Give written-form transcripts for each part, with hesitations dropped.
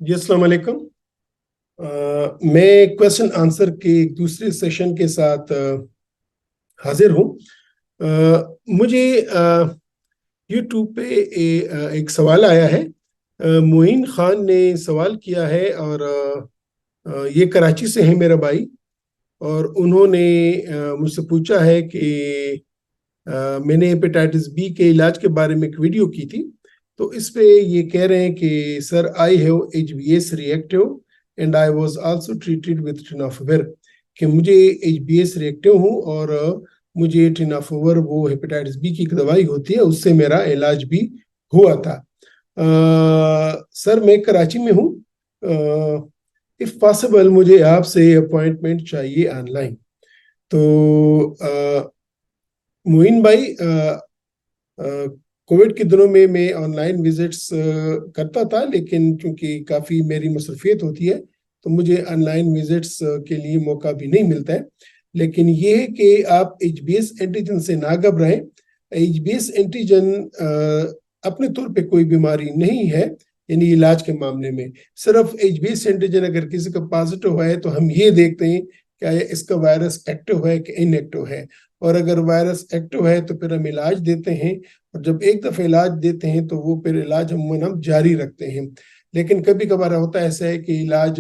जी अस्सलाम वालेकुम। मैं क्वेश्चन आंसर के एक दूसरे सेशन के साथ हाजिर हूँ। मुझे यूट्यूब पे एक सवाल आया है। मोइन खान ने सवाल किया है और ये कराची से है मेरा भाई। और उन्होंने मुझसे पूछा है कि मैंने हेपेटाइटिस बी के इलाज के बारे में एक वीडियो की थी। तो इस पे ये कह रहे हैं कि sir I have HbS reactive and I was also treated with tenofovir, कि मुझे HbS रिएक्टिव हूँ और मुझे टेनाफोविर वो हेपेटाइटिस बी की एक दवाई होती है, उससे मेरा इलाज भी हुआ था। सर मैं कराची में हूँ। इफ पॉसिबल मुझे आपसे अपॉइंटमेंट चाहिए ऑनलाइन। तो मोइन भाई, कोविड के दिनों में मैं ऑनलाइन विजिट्स करता था, लेकिन क्योंकि काफ़ी मेरी मसरूफियत होती है तो मुझे ऑनलाइन विजिट्स के लिए मौका भी नहीं मिलता है। लेकिन ये है कि आप HbS एंटीजन से ना घबराएं। HbS एंटीजन अपने तौर पे कोई बीमारी नहीं है, यानी इलाज के मामले में। सिर्फ HbS एंटीजन अगर किसी का पॉजिटिव है तो हम ये देखते हैं क्या इसका वायरस एक्टिव है कि इनएक्टिव है। और अगर वायरस एक्टिव है तो फिर हम इलाज देते हैं, और जब एक दफ़ा इलाज देते हैं तो वो फिर इलाज हम जारी रखते हैं। लेकिन कभी कभार होता है ऐसा है कि इलाज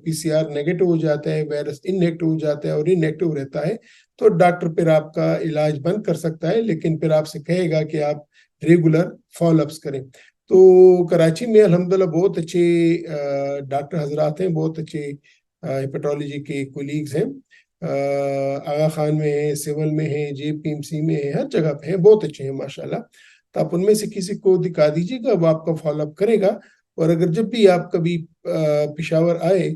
PCR नेगेटिव हो जाता है, वायरस इनएक्टिव हो जाता है और इनएक्टिव रहता है, तो डॉक्टर फिर आपका इलाज बंद कर सकता है, लेकिन फिर आपसे कहेगा कि आप रेगुलर फॉलोअप्स करें। तो कराची में अल्हम्दुलिल्लाह बहुत अच्छे डॉक्टर हजरात हैं, बहुत अच्छे हेपेटोलॉजी के कोलीग्स हैं। आगा खान में है, सिविल में है, JPMC में है, हर जगह पे है, बहुत अच्छे हैं माशाल्लाह। तो आप उनमें से किसी को दिखा दीजिएगा, वो आपका फॉलोअप करेगा। और अगर जब भी आप कभी पेशावर आए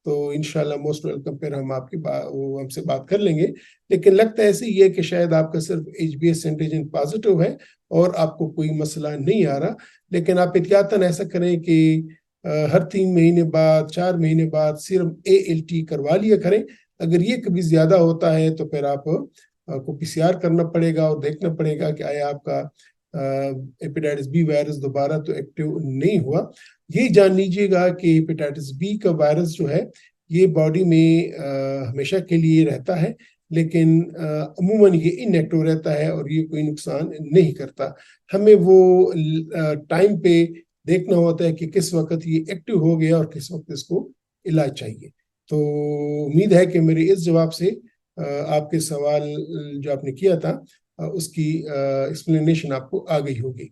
तो इंशाल्लाह मोस्ट वेलकम, फिर हम आपकी वो हमसे बात कर लेंगे। लेकिन लगता है ऐसे ही है कि शायद आपका सिर्फ HbS एंटीजन पॉजिटिव है और आपको कोई मसला नहीं आ रहा। लेकिन आप एहतियातन ऐसा करें कि हर 3 महीने बाद, 4 महीने बाद सिर्फ ALT करवा लिया करें। अगर ये कभी ज्यादा होता है तो फिर आप को PCR करना पड़ेगा और देखना पड़ेगा कि आया आपका हेपेटाइटिस बी वायरस दोबारा तो एक्टिव नहीं हुआ। ये जान लीजिएगा कि हेपेटाइटिस बी का वायरस जो है ये बॉडी में हमेशा के लिए रहता है, लेकिन अमूमन ये इनएक्टिव रहता है और ये कोई नुकसान नहीं करता। हमें वो टाइम पे देखना होता है कि किस वक्त ये एक्टिव हो गया और किस वक्त इसको इलाज चाहिए। तो उम्मीद है कि मेरे इस जवाब से आपके सवाल जो आपने किया था उसकी एक्सप्लेनेशन आपको आ गई होगी।